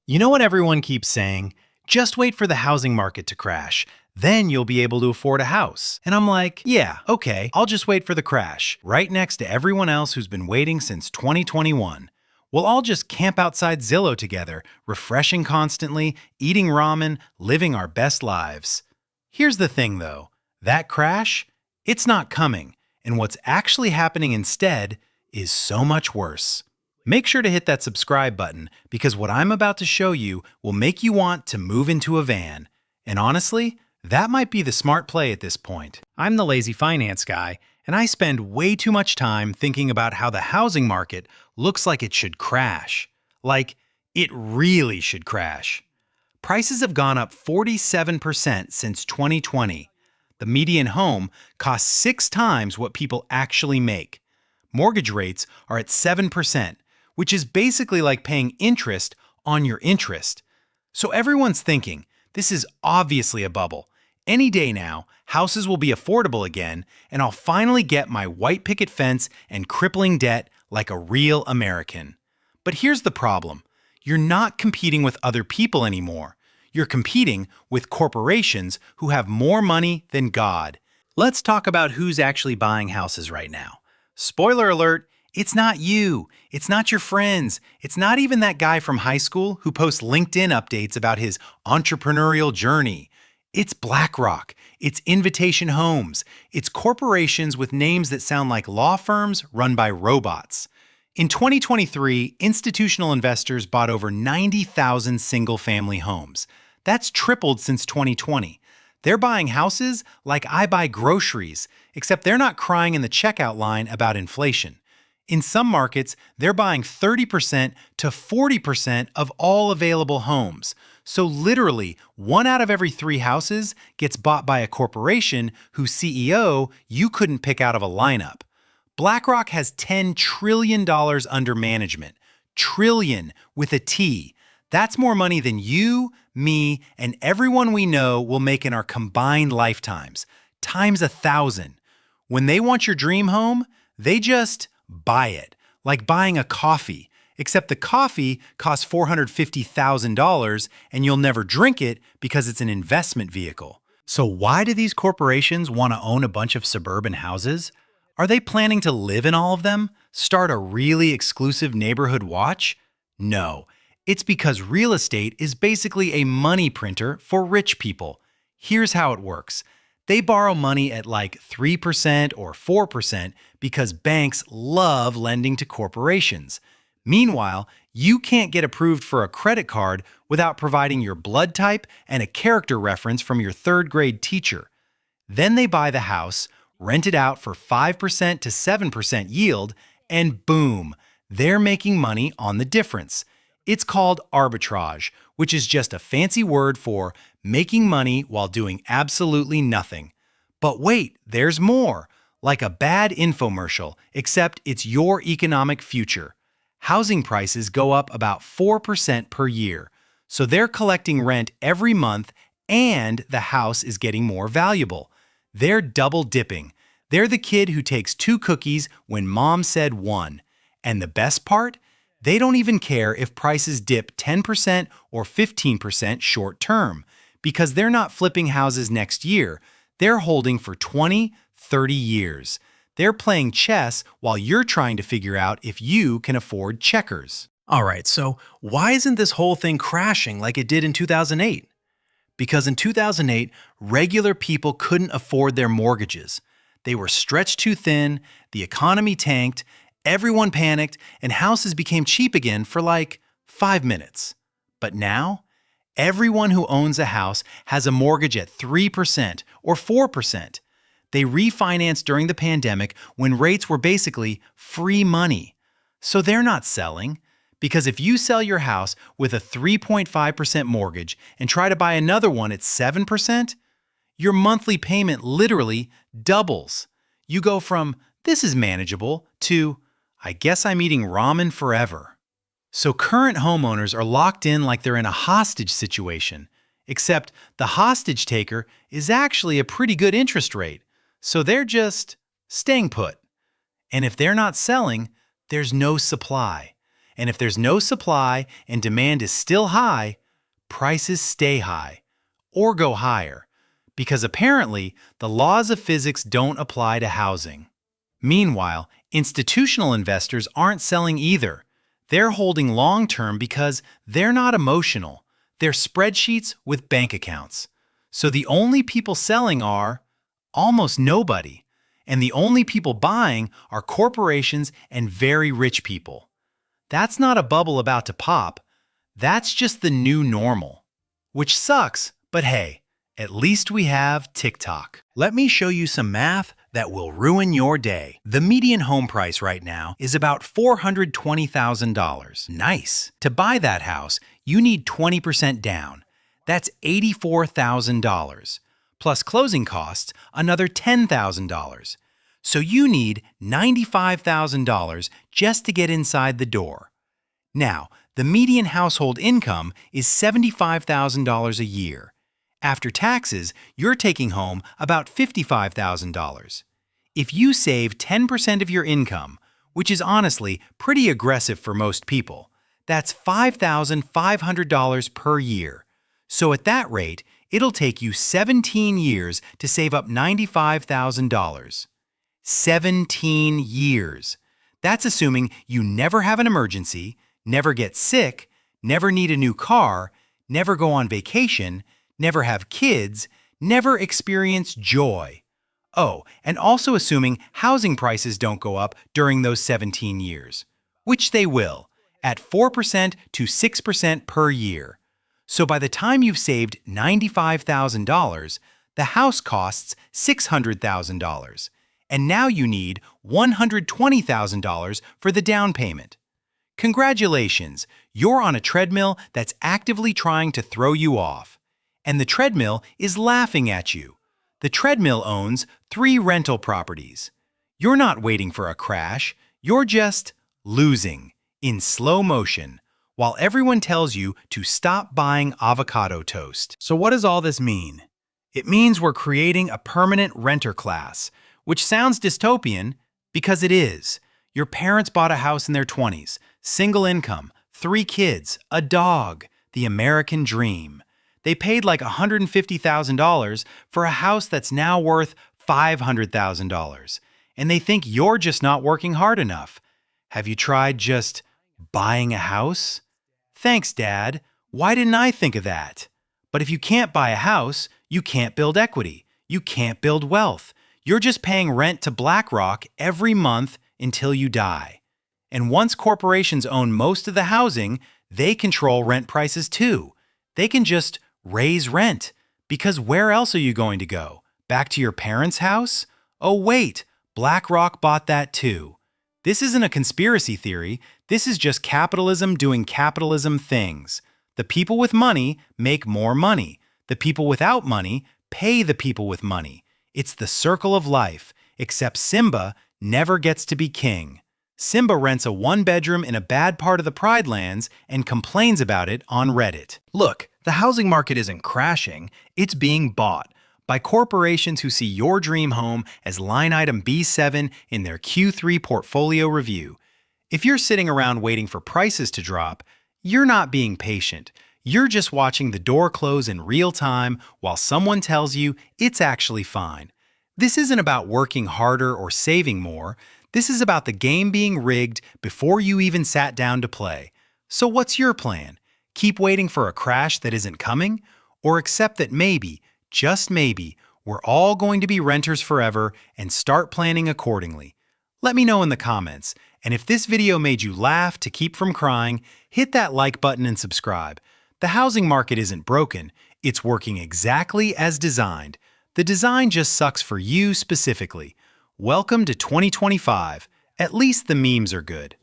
You know what everyone keeps saying? Just wait for the housing market to crash. Then you'll be able to afford a house. And I'm like, yeah, okay, I'll just wait for the crash, right next to everyone else who's been waiting since 2021. We'll all just camp outside Zillow together, refreshing constantly, eating ramen, living our best lives. Here's the thing though, that crash, it's not coming. And what's actually happening instead is so much worse. Make sure to hit that subscribe button because what I'm about to show you will make you want to move into a van. And honestly, that might be the smart play at this point. I'm the lazy finance guy, and I spend way too much time thinking about how the housing market looks like it should crash. Like, it really should crash. Prices have gone up 47% since 2020. The median home costs 6 times what people actually make. Mortgage rates are at 7%. Which is basically like paying interest on your interest. So everyone's thinking, this is obviously a bubble. Any day now, houses will be affordable again, and I'll finally get my white picket fence and crippling debt like a real American. But here's the problem. You're not competing with other people anymore. You're competing with corporations who have more money than God. Let's talk about who's actually buying houses right now. Spoiler alert, it's not you. It's not your friends. It's not even that guy from high school who posts LinkedIn updates about his entrepreneurial journey. It's BlackRock. It's Invitation Homes. It's corporations with names that sound like law firms run by robots. In 2023, institutional investors bought over 90,000 single-family homes. That's tripled since 2020. They're buying houses like I buy groceries, except they're not crying in the checkout line about inflation. In some markets, they're buying 30% to 40% of all available homes. So literally, 1 out of every 3 houses gets bought by a corporation whose CEO you couldn't pick out of a lineup. BlackRock has $10 trillion under management. Trillion with a T. That's more money than you, me, and everyone we know will make in our combined lifetimes. Times 1,000. When they want your dream home, they just buy it, like buying a coffee, except the coffee costs $450,000 and you'll never drink it because it's an investment vehicle. So why do these corporations want to own a bunch of suburban houses? Are they planning to live in all of them? Start a really exclusive neighborhood watch? No. It's because real estate is basically a money printer for rich people. Here's how it works. They borrow money at like 3% or 4% because banks love lending to corporations. Meanwhile, you can't get approved for a credit card without providing your blood type and a character reference from your 3rd grade teacher. Then they buy the house, rent it out for 5% to 7% yield, and boom, they're making money on the difference. It's called arbitrage, which is just a fancy word for making money while doing absolutely nothing. But wait, there's more. Like a bad infomercial, except it's your economic future. Housing prices go up about 4% per year. So they're collecting rent every month and the house is getting more valuable. They're double dipping. They're the kid who takes 2 cookies when mom said 1. And the best part? They don't even care if prices dip 10% or 15% short term, because they're not flipping houses next year. They're holding for 20, 30 years. They're playing chess while you're trying to figure out if you can afford checkers. All right, so why isn't this whole thing crashing like it did in 2008? Because in 2008, regular people couldn't afford their mortgages. They were stretched too thin, the economy tanked, everyone panicked, and houses became cheap again for like 5 minutes. But now, everyone who owns a house has a mortgage at 3% or 4%. They refinanced during the pandemic when rates were basically free money. So they're not selling, because if you sell your house with a 3.5% mortgage and try to buy another one at 7%, your monthly payment literally doubles. You go from, this is manageable, to, I guess I'm eating ramen forever. So current homeowners are locked in like they're in a hostage situation, except the hostage taker is actually a pretty good interest rate, so they're just staying put. And if they're not selling, there's no supply. And if there's no supply and demand is still high, prices stay high or go higher, because apparently the laws of physics don't apply to housing. Meanwhile, institutional investors aren't selling either. They're holding long-term because they're not emotional. They're spreadsheets with bank accounts. So the only people selling are almost nobody. And the only people buying are corporations and very rich people. That's not a bubble about to pop. That's just the new normal. Which sucks, but hey, at least we have TikTok. Let me show you some math that will ruin your day. The median home price right now is about $420,000. Nice. To buy that house, you need 20% down. That's $84,000. Plus closing costs, another $10,000. So you need $95,000 just to get inside the door. Now, the median household income is $75,000 a year. After taxes, you're taking home about $55,000. If you save 10% of your income, which is honestly pretty aggressive for most people, that's $5,500 per year. So at that rate, it'll take you 17 years to save up $95,000. 17 years. That's assuming you never have an emergency, never get sick, never need a new car, never go on vacation, never have kids, never experience joy. Oh, and also assuming housing prices don't go up during those 17 years, which they will, at 4% to 6% per year. So by the time you've saved $95,000, the house costs $600,000, and now you need $120,000 for the down payment. Congratulations, you're on a treadmill that's actively trying to throw you off. And the treadmill is laughing at you. The treadmill owns 3 rental properties. You're not waiting for a crash, you're just losing in slow motion, while everyone tells you to stop buying avocado toast. So what does all this mean? It means we're creating a permanent renter class, which sounds dystopian because it is. Your parents bought a house in their 20s, single income, 3 kids, a dog, the American dream. They paid like $150,000 for a house that's now worth $500,000, and they think you're just not working hard enough. Have you tried just buying a house? Thanks, Dad. Why didn't I think of that? But if you can't buy a house, you can't build equity. You can't build wealth. You're just paying rent to BlackRock every month until you die. And once corporations own most of the housing, they control rent prices too. They can just raise rent, because where else are you going to go? Back to your parents' house? Oh wait, BlackRock bought that too. This isn't a conspiracy theory, this is just capitalism doing capitalism things. The people with money make more money. The people without money pay the people with money. It's the circle of life, except Simba never gets to be king. Simba rents a 1-bedroom in a bad part of the Pride Lands and complains about it on Reddit. Look, the housing market isn't crashing, it's being bought by corporations who see your dream home as line item B7 in their Q3 portfolio review. If you're sitting around waiting for prices to drop, you're not being patient. You're just watching the door close in real time while someone tells you it's actually fine. This isn't about working harder or saving more. This is about the game being rigged before you even sat down to play. So what's your plan? Keep waiting for a crash that isn't coming? Or accept that maybe, just maybe, we're all going to be renters forever and start planning accordingly? Let me know in the comments. And if this video made you laugh to keep from crying, hit that like button and subscribe. The housing market isn't broken. It's working exactly as designed. The design just sucks for you specifically. Welcome to 2025. At least the memes are good.